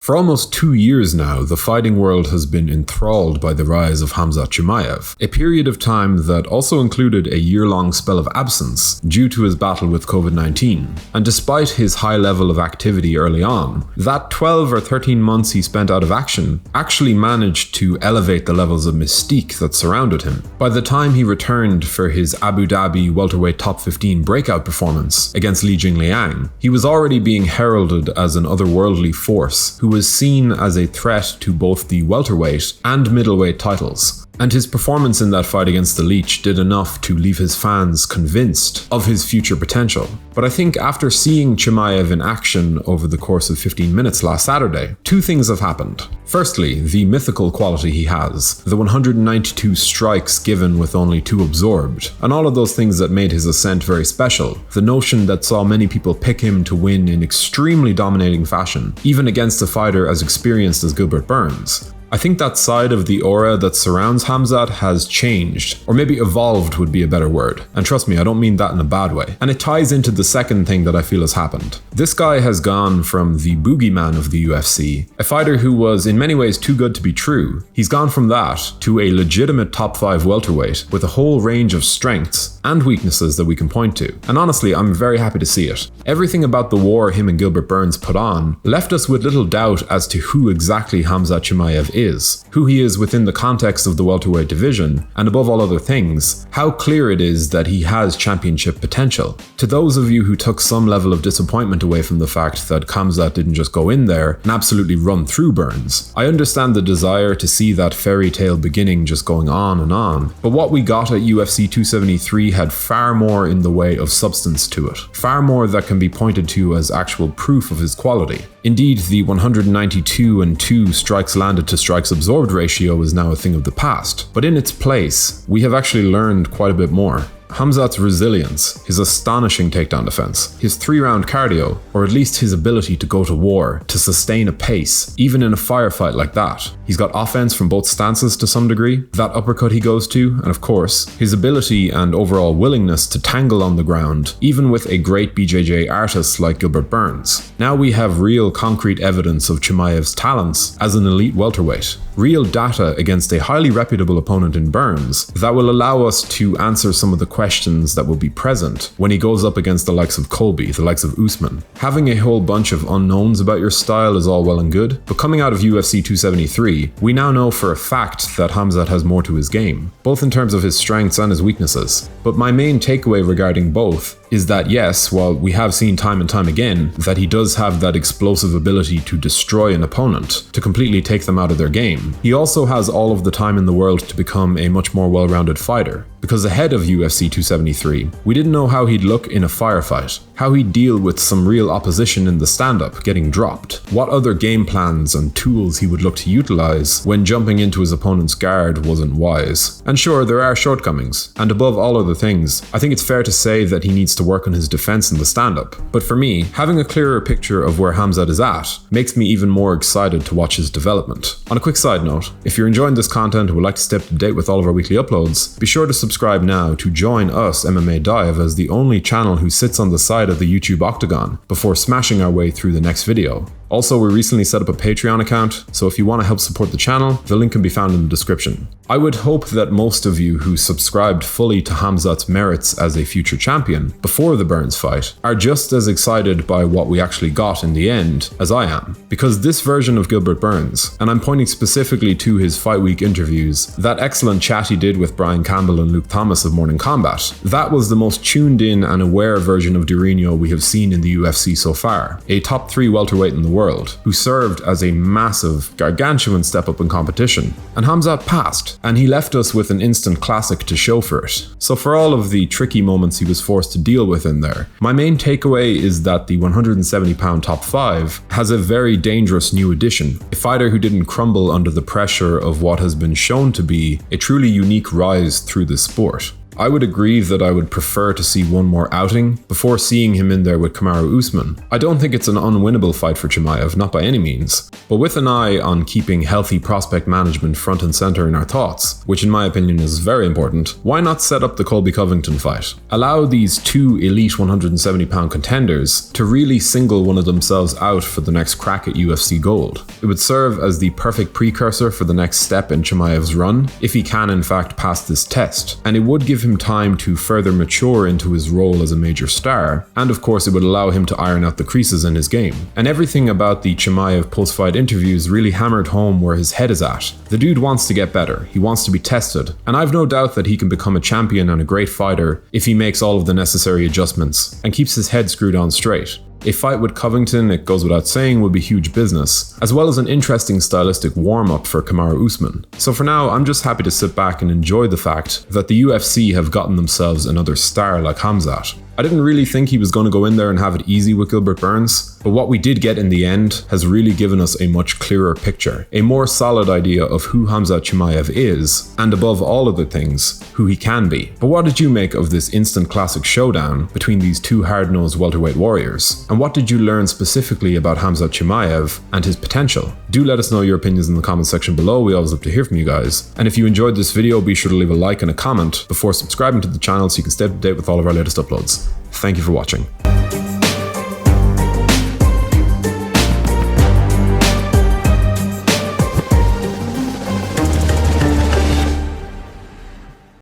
For almost 2 years now, the fighting world has been enthralled by the rise of Khamzat Chimaev, a period of time that also included a year-long spell of absence due to his battle with COVID-19. And despite his high level of activity early on, that 12 or 13 months he spent out of action actually managed to elevate the levels of mystique that surrounded him. By the time he returned for his Abu Dhabi welterweight top 15 breakout performance against Li Jingliang, he was already being heralded as an otherworldly force who was seen as a threat to both the welterweight and middleweight titles. And his performance in that fight against the Leech did enough to leave his fans convinced of his future potential. But I think after seeing Chimaev in action over the course of 15 minutes last Saturday, two things have happened. Firstly, the mythical quality he has, the 192 strikes given with only 2 absorbed, and all of those things that made his ascent very special. The notion that saw many people pick him to win in extremely dominating fashion, even against a fighter as experienced as Gilbert Burns. I think that side of the aura that surrounds Khamzat has changed, or maybe evolved would be a better word. And trust me, I don't mean that in a bad way. And it ties into the second thing that I feel has happened. This guy has gone from the boogeyman of the UFC, a fighter who was in many ways too good to be true. He's gone from that to a legitimate top 5 welterweight with a whole range of strengths and weaknesses that we can point to. And honestly, I'm very happy to see it. Everything about the war him and Gilbert Burns put on left us with little doubt as to who exactly Khamzat Chimaev is, who he is within the context of the welterweight division, and above all other things, how clear it is that he has championship potential. To those of you who took some level of disappointment away from the fact that Khamzat didn't just go in there and absolutely run through Burns, I understand the desire to see that fairy tale beginning just going on and on, but what we got at UFC 273 had far more in the way of substance to it, far more that can be pointed to as actual proof of his quality. Indeed, the 192-2 strikes landed to strikes absorbed ratio is now a thing of the past, but in its place, we have actually learned quite a bit more. Khamzat's resilience, his astonishing takedown defense, his 3-round cardio, or at least his ability to go to war, to sustain a pace, even in a firefight like that. He's got offense from both stances to some degree, that uppercut he goes to, and of course, his ability and overall willingness to tangle on the ground, even with a great BJJ artist like Gilbert Burns. Now we have real concrete evidence of Chimaev's talents as an elite welterweight. Real data against a highly reputable opponent in Burns that will allow us to answer some of the questions that will be present when he goes up against the likes of Colby, the likes of Usman. Having a whole bunch of unknowns about your style is all well and good, but coming out of UFC 273, we now know for a fact that Khamzat has more to his game, both in terms of his strengths and his weaknesses. But my main takeaway regarding both is that yes, while we have seen time and time again that he does have that explosive ability to destroy an opponent, to completely take them out of their game, he also has all of the time in the world to become a much more well-rounded fighter. Because ahead of UFC 273, we didn't know how he'd look in a firefight, how he'd deal with some real opposition in the stand-up getting dropped, what other game plans and tools he would look to utilize when jumping into his opponent's guard wasn't wise. And sure, there are shortcomings, and above all other things, I think it's fair to say that he needs to work on his defense in the stand-up. But for me, having a clearer picture of where Khamzat is at makes me even more excited to watch his development. On a quick side note, if you're enjoying this content and would like to stay up to date with all of our weekly uploads, be sure to subscribe now to join us MMA Dive as the only channel who sits on the side of the YouTube octagon before smashing our way through the next video. Also, we recently set up a Patreon account, so if you want to help support the channel, the link can be found in the description. I would hope that most of you who subscribed fully to Khamzat's merits as a future champion before the Burns fight are just as excited by what we actually got in the end as I am. Because this version of Gilbert Burns, and I'm pointing specifically to his Fight Week interviews, that excellent chat he did with Brian Campbell and Luke Thomas of Morning Combat, that was the most tuned in and aware version of Durinho we have seen in the UFC so far. A top 3 welterweight in the world, who served as a massive, gargantuan step up in competition. And Khamzat passed, and he left us with an instant classic to show for it. So for all of the tricky moments he was forced to deal with in there, my main takeaway is that the 170-pound top 5 has a very dangerous new addition, a fighter who didn't crumble under the pressure of what has been shown to be a truly unique rise through the sport. I would agree that I would prefer to see one more outing before seeing him in there with Kamaru Usman. I don't think it's an unwinnable fight for Chimaev, not by any means, but with an eye on keeping healthy prospect management front and center in our thoughts, which in my opinion is very important, why not set up the Colby Covington fight? Allow these two elite 170-pound contenders to really single one of themselves out for the next crack at UFC gold. It would serve as the perfect precursor for the next step in Chimaev's run, if he can in fact pass this test, and it would give him time to further mature into his role as a major star, and of course it would allow him to iron out the creases in his game. And everything about the Chimaev post-fight interviews really hammered home where his head is at. The dude wants to get better, he wants to be tested, and I've no doubt that he can become a champion and a great fighter if he makes all of the necessary adjustments and keeps his head screwed on straight. A fight with Covington, it goes without saying, would be huge business, as well as an interesting stylistic warm-up for Kamaru Usman. So for now, I'm just happy to sit back and enjoy the fact that the UFC have gotten themselves another star like Khamzat. I didn't really think he was going to go in there and have it easy with Gilbert Burns, but what we did get in the end has really given us a much clearer picture, a more solid idea of who Khamzat Chimaev is, and above all other things, who he can be. But what did you make of this instant classic showdown between these two hard-nosed welterweight warriors? And what did you learn specifically about Khamzat Chimaev and his potential? Do let us know your opinions in the comment section below, we always love to hear from you guys. And if you enjoyed this video, be sure to leave a like and a comment before subscribing to the channel so you can stay up to date with all of our latest uploads. Thank you for watching.